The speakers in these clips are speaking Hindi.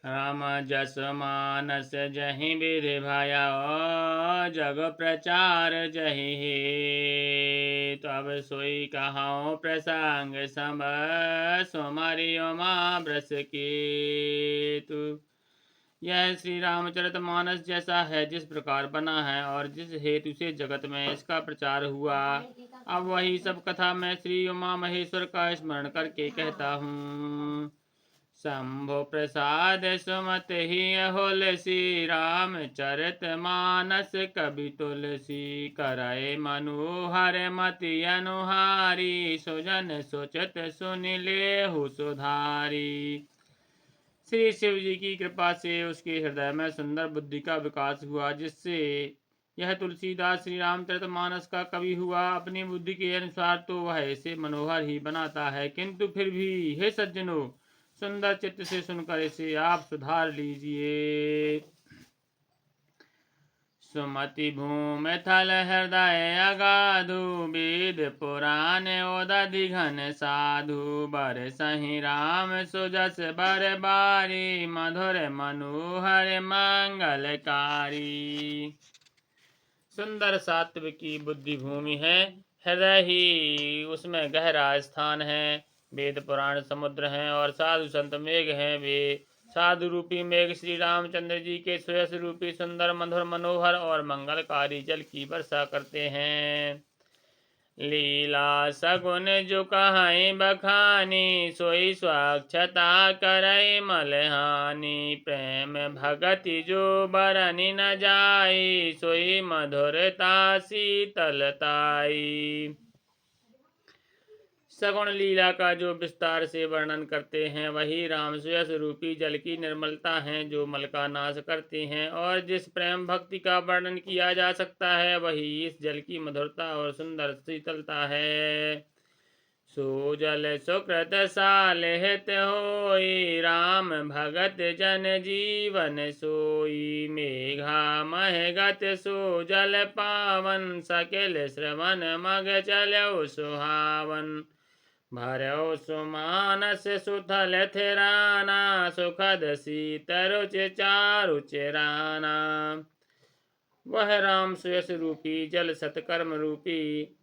राम जस मानस जहि विधि भयो, जग प्रचार जहि हे। तब सोई कहाऊँ प्रसंग सब, सुमरियो माँ ब्रस केतु। यह श्री रामचरित मानस जैसा है जिस प्रकार बना है और जिस हेतु से जगत में इसका प्रचार हुआ। अब वही सब कथा मैं श्री उमा महेश्वर का स्मरण करके कहता हूँ। शंभो प्रसाद सुमत ही होलसी, रामचरित मानस कवि तुलसी। करय मनोहर मति अनुहारी, सुजन सोचत सुन लेहु सुधारी। श्री शिव जी की कृपा से उसके हृदय में सुंदर बुद्धि का विकास हुआ, जिससे यह तुलसीदास श्री रामचरित मानस का कवि हुआ। अपनी बुद्धि के अनुसार तो वह इसे मनोहर ही बनाता है, किंतु फिर भी हे सज्जनों, सुंदर चित्त से सुनकर इसे आप सुधार लीजिए। सुमति भूमि थल हृदय अगाधु, वेद पुराण ओदधि घन साधु। बर सही राम सुजस बर बारी, मधुर मनोहर मंगलकारी। सुंदर सात्विकी बुद्धि भूमि है, हृदय ही उसमें गहरा स्थान है। वेद पुराण समुद्र हैं और साधु संत मेघ हैं। वे साधु रूपी मेघ श्री रामचंद्र जी के सुयस रूपी सुंदर मधुर मनोहर और मंगलकारी जल की वर्षा करते हैं। लीला सगुन जो कहाई बखानी, सोई स्वच्छता करई मलहानी। प्रेम भगति जो बरनि न जाई, सोई मधुरता शीतलताई। सगुण लीला का जो विस्तार से वर्णन करते हैं, वही राम सुयस रूपी जल की निर्मलता है, जो मल का नाश करते हैं। और जिस प्रेम भक्ति का वर्णन किया जा सकता है, वही इस जल की मधुरता और सुंदर शीतलता है। सो जल सुकृत साल हित होई, राम भगत जन जीवन सोई। मेघा मह गत सो जल पावन, सकिल श्रवण मग चलो सुहावन। भरो सुमानस सुथल थिराना, सुखद शीतरुच चारु चिराना। वह राम सुयस रूपी जल सतकर्म रूपी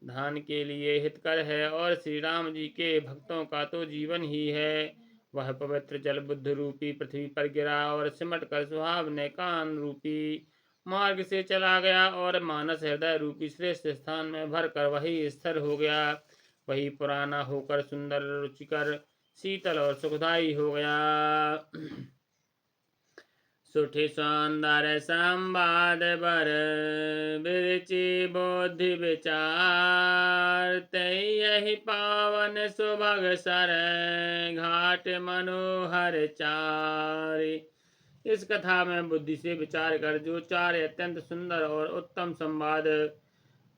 धान के लिए हितकर है, और श्री राम जी के भक्तों का तो जीवन ही है। वह पवित्र जल बुद्ध रूपी पृथ्वी पर गिरा और सिमट कर सुहावने कान रूपी मार्ग से चला गया, और मानस हृदय रूपी श्रेष्ठ स्थान में भरकर वही स्थिर हो गया। वही पुराना होकर सुंदर रुचिकर शीतल और सुखदायी हो गया। सुठि सौंदर्य संवाद बर, विरचि बुद्धि विचार। तई यही पावन सुभग सर, घाट मनोहर चार। इस कथा में बुद्धि से विचार कर जो चार अत्यंत सुंदर और उत्तम संवाद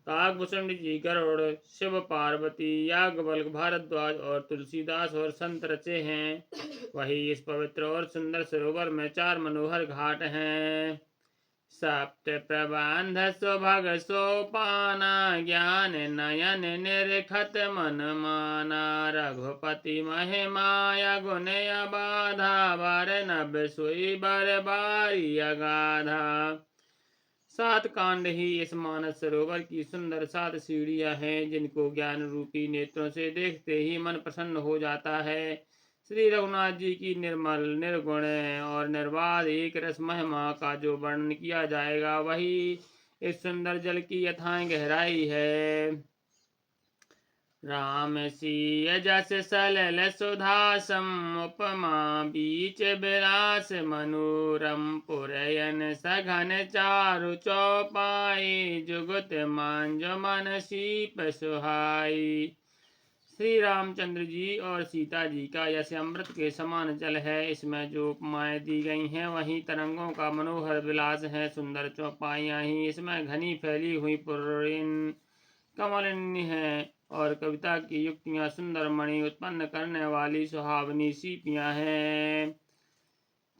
काकभूषण जी, गरुड़, शिव पार्वती, याज्ञवल्क्य, भारद्वाज और तुलसीदास और संत रचे हैं, वही इस पवित्र और सुंदर सरोवर में चार मनोहर घाट हैं। सप्त प्रबंध सुभग सोपाना, ज्ञान नयन निरखत मन माना। रघुपति महिमा गुण अबाधा, बर नभ सोई बर बारी अगाधा। सात कांड ही इस मानस सरोवर की सुंदर सात सीढ़ियां हैं, जिनको ज्ञान रूपी नेत्रों से देखते ही मन प्रसन्न हो जाता है। श्री रघुनाथ जी की निर्मल, निर्गुण और निर्बाध एक रस महिमा का जो वर्णन किया जाएगा, वही इस सुंदर जल की अथाह गहराई है। राम सिय जस सलल सुधासम, उपमा बीच विलास मनोरम। पुरयन सघन चारु चौपाई, जुगत मांझ मन सीप सुहाई। श्री रामचंद्र जी और सीता जी का यश अमृत के समान जल है। इसमें जो उपमाएं दी गई हैं, वही तरंगों का मनोहर विलास है। सुंदर चौपाइयाँ ही इसमें घनी फैली हुई पुरयन कमलिनी है, और कविता की युक्तियां सुंदर मणि उत्पन्न करने वाली सुहावनी सीपियां हैं।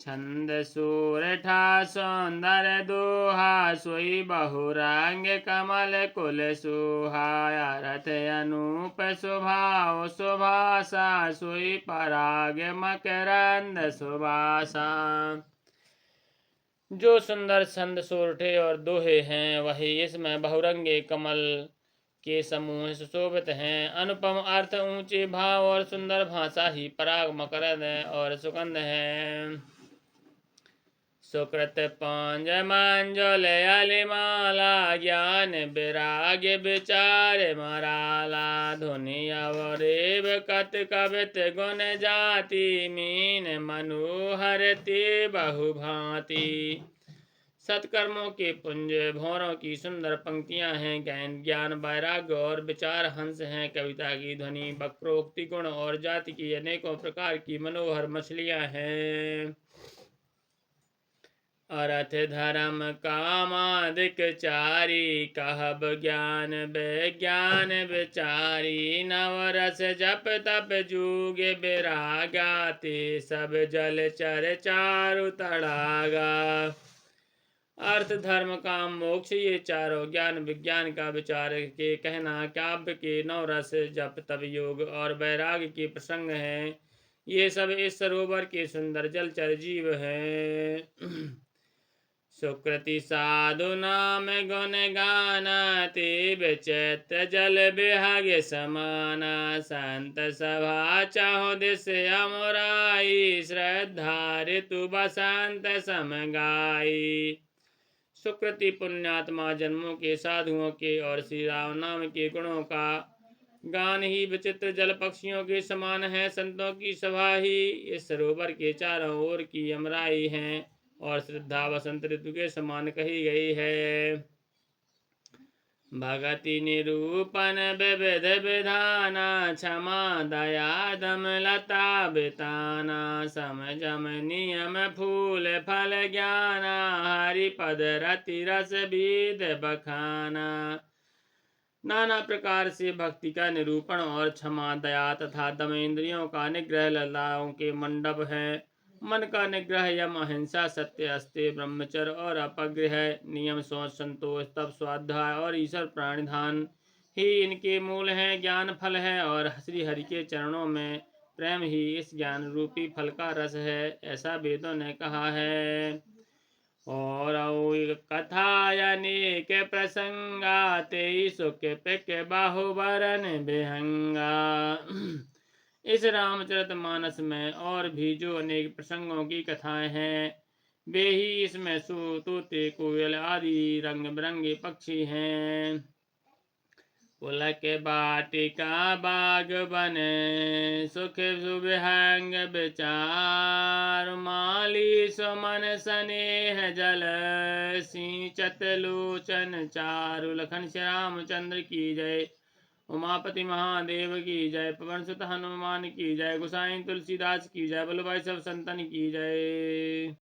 छंद सूरठा सौंदर दोहा सोई बहुरंग कमल कुल सुहा रथ अनूप स्वभाव सुभाषा सोई पराग मकरंद सुभाषा। जो सुंदर छंद सोरठे और दोहे हैं वही इसमें बहुरंगे कमल के समूह सुशोभित हैं। अनुपम अर्थ ऊंचे भाव और सुंदर भाषा ही पराग मकरंद और सुगंध है। सुकृत पांज मंजुल अलिमाला ज्ञान विराग विचार मराला धुनि अवरेव कत कवित गुण जाति मीन मनोहरति बहुभांति। सत्कर्मों के पुंज भौरों की सुंदर पंक्तियां हैं। ज्ञान वैराग्य और विचार हंस हैं। कविता की ध्वनि वक्रोक्ति गुण और जाति की अनेकों प्रकार की मनोहर मछलियां हैं। अर्थ धर्म कामादिक चारी कहब ज्ञान विज्ञान विचारी। नवरस जप तप जुग विरागाते सब जल चर चारु तड़ागा। अर्थ धर्म काम मोक्ष ये चारों ज्ञान विज्ञान का विचार के कहना काव्य के नवरस जप तप योग और वैराग्य के प्रसंग हैं। ये सब इस सरोवर के सुंदर जलचर जीव हैं। सुकृति साधु नाम गुण गाना ते विचित जल बिहग समाना। संत सभा चाहो दिस अमुराई श्रद्धा ऋतु बसंत समगाई। सुकृति पुण्यात्मा जन्मों के साधुओं के और श्री राम नाम के गुणों का गान ही विचित्र जल पक्षियों के समान है। संतों की सभा ही इस सरोवर के चारों ओर की अमराई है और श्रद्धा वसंत ऋतु के समान कही गई है। भगति निरूपण विविध विधाना क्षमा दया दम लता बिताना। समझम नियम फूल फल ज्ञाना हरि पद रति रस बीद बखाना। नाना प्रकार से भक्ति का निरूपण और क्षमा दया तथा दम इंद्रियों का निग्रह ललाओं के मंडप है। मन का निग्रह यम अहिंसा सत्य अस्त्य ब्रह्मचर्य और अपग्रह नियम सोच संतोष तप स्वाध्याय और ईश्वर प्राणिधान ही इनके मूल हैं। ज्ञान फल है और श्री हरि के चरणों में प्रेम ही इस ज्ञान रूपी फल का रस है ऐसा वेदों ने कहा है। और कथा अनेक प्रसंगा ते सुख पिक बाहुबरन विहंगा। इस रामचरितमानस में और भी जो अनेक प्रसंगों की कथाएं हैं वे ही इसमें तोते कोयल आदि रंग बिरंगे पक्षी हैं। पुलक बाटिका बाग बने सुख सुविहंग विचार। माली सुमन स्नेह जल सिंचत लोचन चारु। लखन श्री रामचंद्र की जय। उमापति महादेव की जय। पवन सुत हनुमान की जय। गोसाई तुलसीदास की जय। बोलो भाई सब संतन की जय।